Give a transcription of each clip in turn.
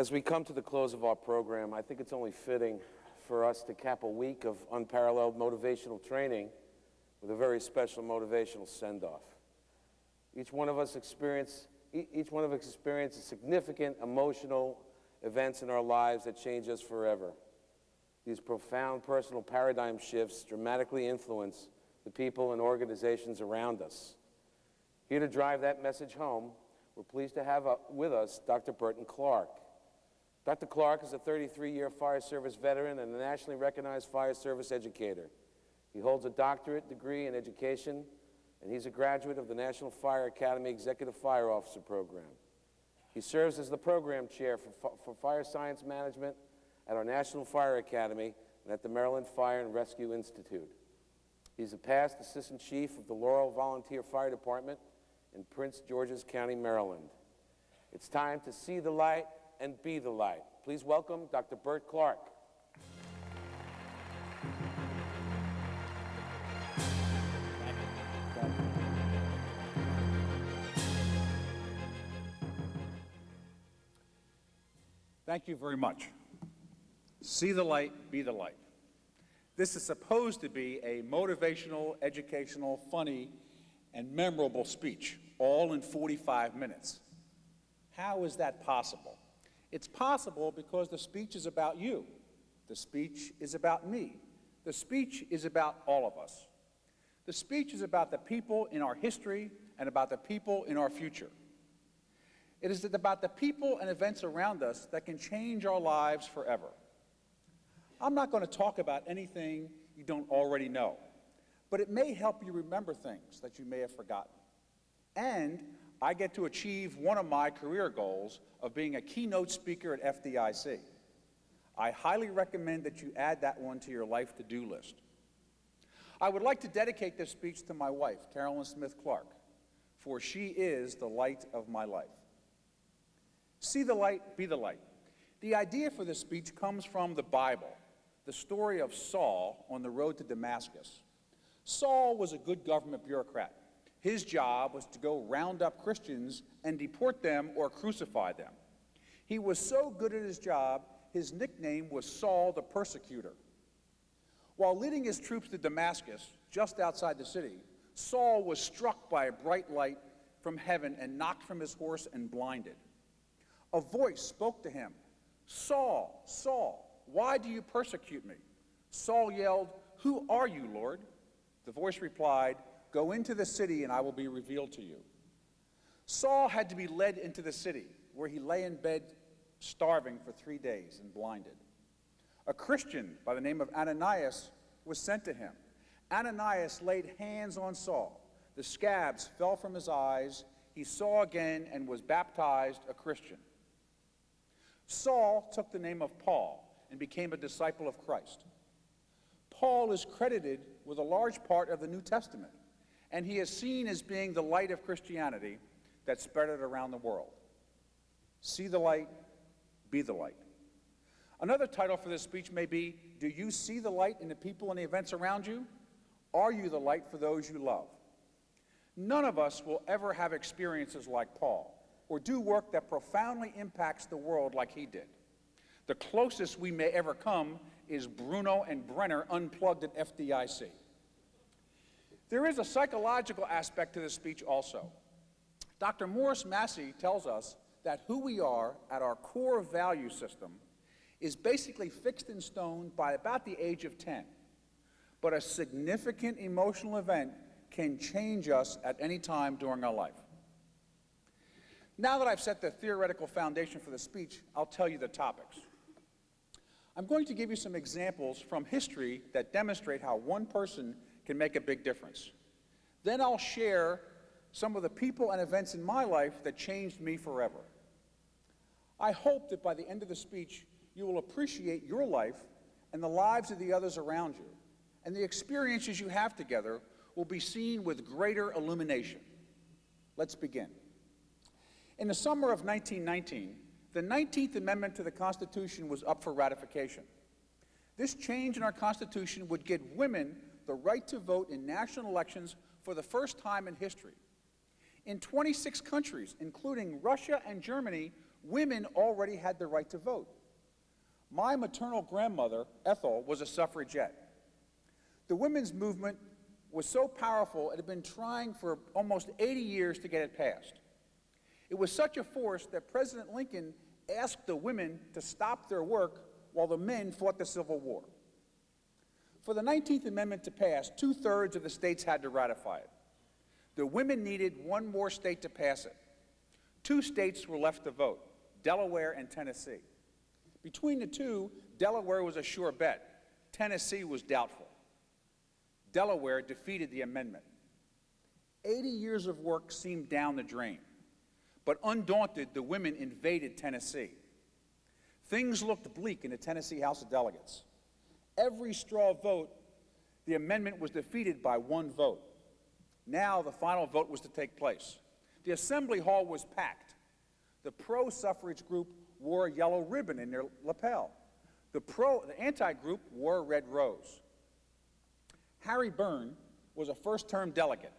As we come to the close of our program, I think it's only fitting for us to cap a week of unparalleled motivational training with a very special motivational send-off. Each one of us experiences significant emotional events in our lives that change us forever. These profound personal paradigm shifts dramatically influence the people and organizations around us. Here to drive that message home, we're pleased to have with us Dr. Burton Clark. Dr. Clark is a 33-year fire service veteran and a nationally recognized fire service educator. He holds a doctorate degree in education, and he's a graduate of the National Fire Academy Executive Fire Officer Program. He serves as the program chair for Fire Science Management at our National Fire Academy and at the Maryland Fire and Rescue Institute. He's a past Assistant Chief of the Laurel Volunteer Fire Department in Prince George's County, Maryland. It's time to see the light and be the light. Please welcome Dr. Burt Clark. Thank you very much. See the light, be the light. This is supposed to be a motivational, educational, funny, and memorable speech, all in 45 minutes. How is that possible? It's possible because the speech is about you. The speech is about me. The speech is about all of us. The speech is about the people in our history and about the people in our future. It is about the people and events around us that can change our lives forever. I'm not going to talk about anything you don't already know, but it may help you remember things that you may have forgotten. And I get to achieve one of my career goals of being a keynote speaker at FDIC. I highly recommend that you add that one to your life to-do list. I would like to dedicate this speech to my wife, Carolyn Smith Clark, for she is the light of my life. See the light, be the light. The idea for this speech comes from the Bible, the story of Saul on the road to Damascus. Saul was a good government bureaucrat. His job was to go round up Christians and deport them or crucify them. He was so good at his job, his nickname was Saul the Persecutor. While leading his troops to Damascus, just outside the city, Saul was struck by a bright light from heaven and knocked from his horse and blinded. A voice spoke to him, "Saul, Saul, why do you persecute me?" Saul yelled, "Who are you, Lord?" The voice replied, "Go into the city and I will be revealed to you." Saul had to be led into the city, where he lay in bed starving for 3 days and blinded. A Christian by the name of Ananias was sent to him. Ananias laid hands on Saul. The scabs fell from his eyes. He saw again and was baptized a Christian. Saul took the name of Paul and became a disciple of Christ. Paul is credited with a large part of the New Testament, and he is seen as being the light of Christianity that spread it around the world. See the light, be the light. Another title for this speech may be, do you see the light in the people and the events around you? Are you the light for those you love? None of us will ever have experiences like Paul, or do work that profoundly impacts the world like he did. The closest we may ever come is Bruno and Brenner unplugged at FDIC. There is a psychological aspect to this speech also. Dr. Morris Massey tells us that who we are at our core value system is basically fixed in stone by about the age of 10. But a significant emotional event can change us at any time during our life. Now that I've set the theoretical foundation for the speech, I'll tell you the topics. I'm going to give you some examples from history that demonstrate how one person can make a big difference. Then I'll share some of the people and events in my life that changed me forever. I hope that by the end of the speech, you will appreciate your life and the lives of the others around you, and the experiences you have together will be seen with greater illumination. Let's begin. In the summer of 1919, the 19th Amendment to the Constitution was up for ratification. This change in our Constitution would give women the right to vote in national elections for the first time in history. In 26 countries, including Russia and Germany, women already had the right to vote. My maternal grandmother, Ethel, was a suffragette. The women's movement was so powerful, it had been trying for almost 80 years to get it passed. It was such a force that President Lincoln asked the women to stop their work while the men fought the Civil War. For the 19th Amendment to pass, 2/3 of the states had to ratify it. The women needed one more state to pass it. 2 states were left to vote, Delaware and Tennessee. Between the two, Delaware was a sure bet. Tennessee was doubtful. Delaware defeated the amendment. 80 years of work seemed down the drain. But undaunted, the women invaded Tennessee. Things looked bleak in the Tennessee House of Delegates. Every straw vote, the amendment was defeated by 1 vote. Now the final vote was to take place. The assembly hall was packed. The pro-suffrage group wore a yellow ribbon in their lapel. The anti-group wore a red rose. Harry Byrne was a first-term delegate.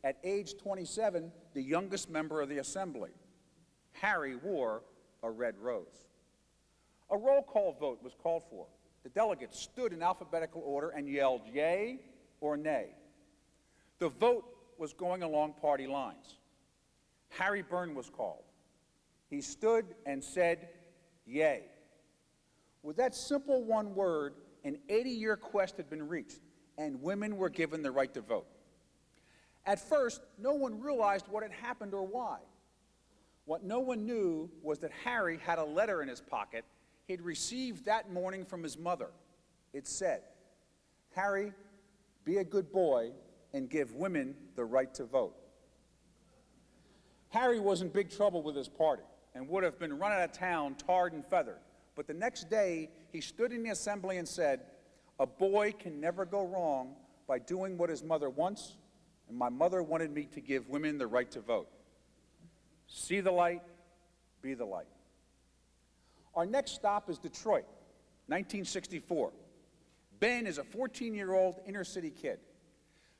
At age 27, the youngest member of the assembly. Harry wore a red rose. A roll call vote was called for. The delegates stood in alphabetical order and yelled yay or nay. The vote was going along party lines. Harry Byrne was called. He stood and said yay. With that simple one word, an 80-year quest had been reached, and women were given the right to vote. At first, no one realized what had happened or why. What no one knew was that Harry had a letter in his pocket he'd received that morning from his mother. It said, "Harry, be a good boy and give women the right to vote." Harry was in big trouble with his party and would have been run out of town tarred and feathered. But the next day, he stood in the assembly and said, "A boy can never go wrong by doing what his mother wants, and my mother wanted me to give women the right to vote." See the light, be the light. Our next stop is Detroit, 1964. Ben is a 14-year-old inner-city kid.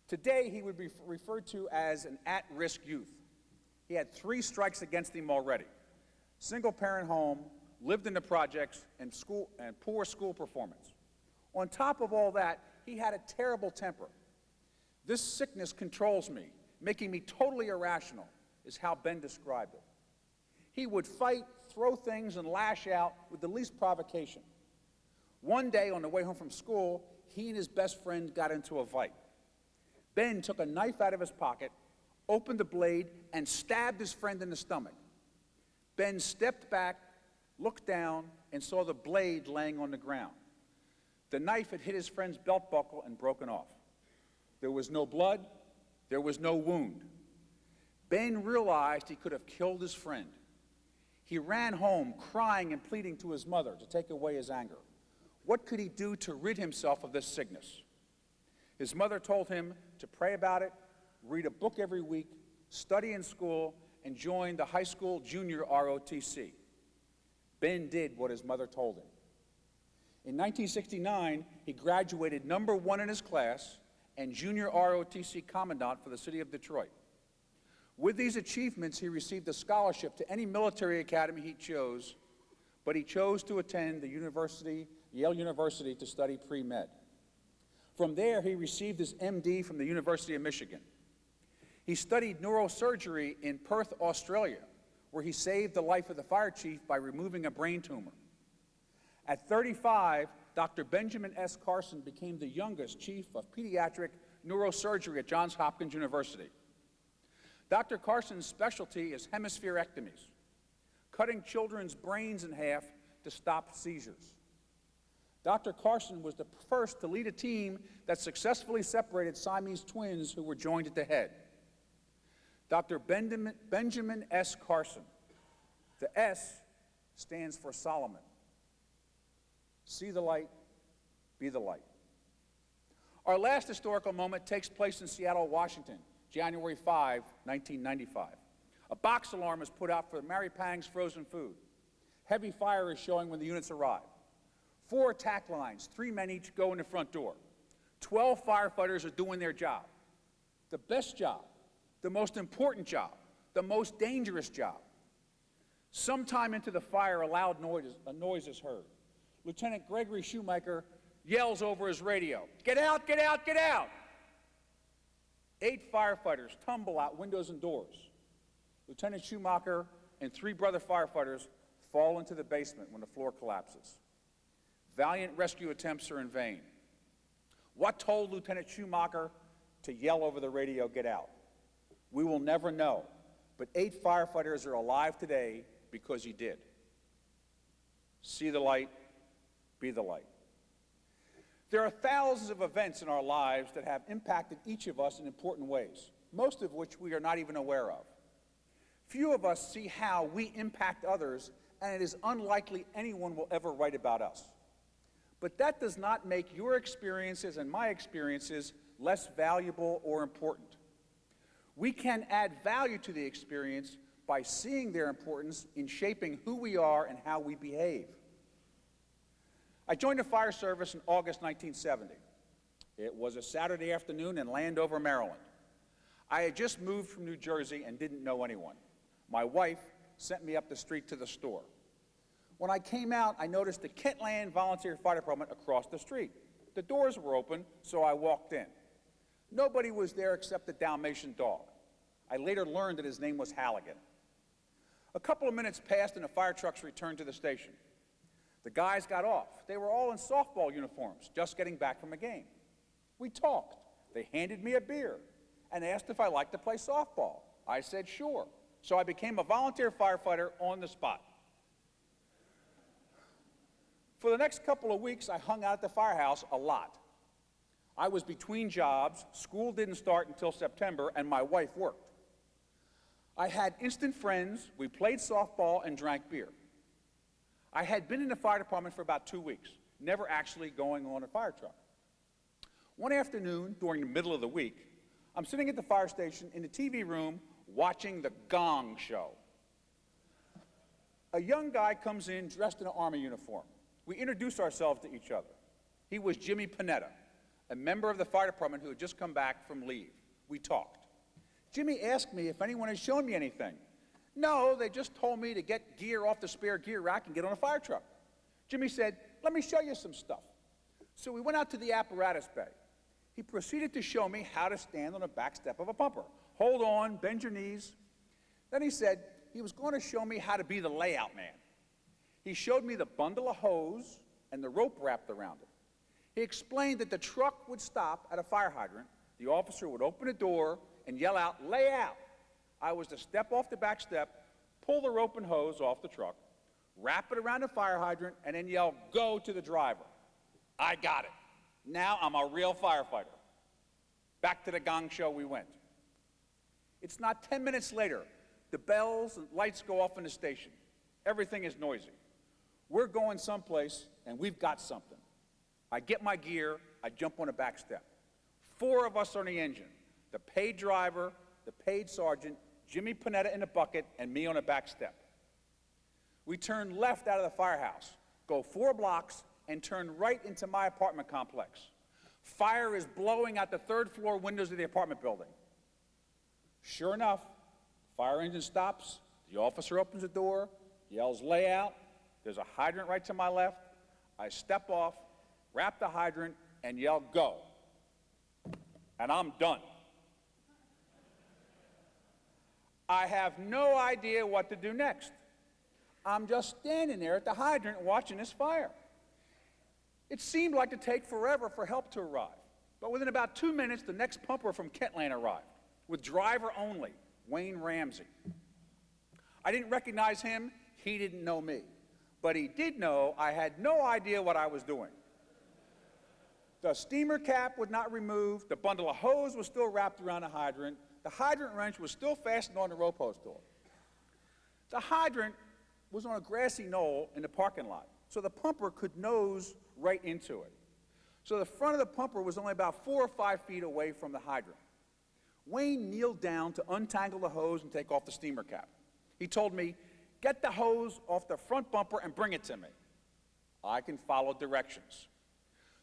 Today, he would be referred to as an at-risk youth. He had 3 strikes against him already. Single-parent home, lived in the projects, and poor school performance. On top of all that, he had a terrible temper. "This sickness controls me, making me totally irrational," is how Ben described it. He would fight, throw things, and lash out with the least provocation. One day, on the way home from school, he and his best friend got into a fight. Ben took a knife out of his pocket, opened the blade, and stabbed his friend in the stomach. Ben stepped back, looked down, and saw the blade laying on the ground. The knife had hit his friend's belt buckle and broken off. There was no blood, there was no wound. Ben realized he could have killed his friend. He ran home, crying and pleading to his mother to take away his anger. What could he do to rid himself of this sickness? His mother told him to pray about it, read a book every week, study in school, and join the high school junior ROTC. Ben did what his mother told him. In 1969, he graduated #1 in his class and junior ROTC commandant for the city of Detroit. With these achievements, he received a scholarship to any military academy he chose, but he chose to attend the Yale University, to study pre-med. From there, he received his MD from the University of Michigan. He studied neurosurgery in Perth, Australia, where he saved the life of the fire chief by removing a brain tumor. At 35, Dr. Benjamin S. Carson became the youngest chief of pediatric neurosurgery at Johns Hopkins University. Dr. Carson's specialty is hemispherectomies, cutting children's brains in half to stop seizures. Dr. Carson was the first to lead a team that successfully separated Siamese twins who were joined at the head. Dr. Benjamin S. Carson. The S stands for Solomon. See the light, be the light. Our last historical moment takes place in Seattle, Washington, January 5, 1995. A box alarm is put out for Mary Pang's frozen food. Heavy fire is showing when the units arrive. 4 attack lines, 3 men each, go in the front door. 12 firefighters are doing their job. The best job, the most important job, the most dangerous job. Sometime into the fire, a loud noise is heard. Lieutenant Gregory Shoemaker yells over his radio, "Get out, get out, get out!" 8 firefighters tumble out windows and doors. Lieutenant Shoemaker and 3 brother firefighters fall into the basement when the floor collapses. Valiant rescue attempts are in vain. What told Lieutenant Shoemaker to yell over the radio, "Get out"? We will never know, but 8 firefighters are alive today because he did. See the light, be the light. There are thousands of events in our lives that have impacted each of us in important ways, most of which we are not even aware of. Few of us see how we impact others, and it is unlikely anyone will ever write about us. But that does not make your experiences and my experiences less valuable or important. We can add value to the experience by seeing their importance in shaping who we are and how we behave. I joined the fire service in August 1970. It was a Saturday afternoon in Landover, Maryland. I had just moved from New Jersey and didn't know anyone. My wife sent me up the street to the store. When I came out, I noticed the Kentland Volunteer Fire Department across the street. The doors were open, so I walked in. Nobody was there except the Dalmatian dog. I later learned that his name was Halligan. A couple of minutes passed and the fire trucks returned to the station. The guys got off. They were all in softball uniforms, just getting back from a game. We talked. They handed me a beer and asked if I liked to play softball. I said sure. So I became a volunteer firefighter on the spot. For the next couple of weeks, I hung out at the firehouse a lot. I was between jobs, school didn't start until September, and my wife worked. I had instant friends, we played softball and drank beer. I had been in the fire department for about 2 weeks, never actually going on a fire truck. One afternoon, during the middle of the week, I'm sitting at the fire station in the TV room watching The Gong Show. A young guy comes in dressed in an Army uniform. We introduce ourselves to each other. He was Jimmy Panetta, a member of the fire department who had just come back from leave. We talked. Jimmy asked me if anyone had shown me anything. No, they just told me to get gear off the spare gear rack and get on a fire truck. Jimmy said, let me show you some stuff. So we went out to the apparatus bay. He proceeded to show me how to stand on the back step of a pumper. Hold on, bend your knees. Then he said he was going to show me how to be the layout man. He showed me the bundle of hose and the rope wrapped around it. He explained that the truck would stop at a fire hydrant, the officer would open the door and yell out, "Lay out." I was to step off the back step, pull the rope and hose off the truck, wrap it around the fire hydrant, and then yell, "Go" to the driver. I got it. Now I'm a real firefighter. Back to the Gong Show we went. It's not 10 minutes later. The bells and lights go off in the station. Everything is noisy. We're going someplace, and we've got something. I get my gear, I jump on a back step. 4 of us on the engine, the paid driver, the paid sergeant, Jimmy Panetta in the bucket, and me on a back step. We turn left out of the firehouse, go 4 blocks, and turn right into my apartment complex. Fire is blowing out the 3rd floor windows of the apartment building. Sure enough, the fire engine stops, the officer opens the door, yells, "Lay out." There's a hydrant right to my left. I step off, wrap the hydrant, and yell, "Go." And I'm done. I have no idea what to do next. I'm just standing there at the hydrant watching this fire. It seemed like it would take forever for help to arrive. But within about 2 minutes, the next pumper from Kentland arrived, with driver only, Wayne Ramsey. I didn't recognize him, he didn't know me. But he did know I had no idea what I was doing. The steamer cap was not removed, the bundle of hose was still wrapped around the hydrant wrench was still fastened on the rope hose door. The hydrant was on a grassy knoll in the parking lot, so the pumper could nose right into it. So the front of the pumper was only about 4 or 5 feet away from the hydrant. Wayne kneeled down to untangle the hose and take off the steamer cap. He told me, "Get the hose off the front bumper and bring it to me." I can follow directions.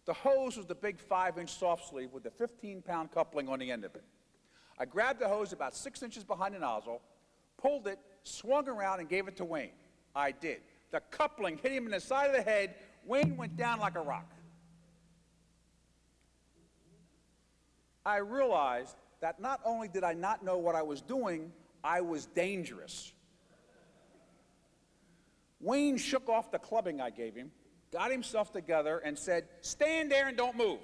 The hose was the big 5-inch soft sleeve with the 15-pound coupling on the end of it. I grabbed the hose about 6 inches behind the nozzle, pulled it, swung around, and gave it to Wayne. I did. The coupling hit him in the side of the head. Wayne went down like a rock. I realized that not only did I not know what I was doing, I was dangerous. Wayne shook off the clubbing I gave him, got himself together, and said, "Stand there and don't move."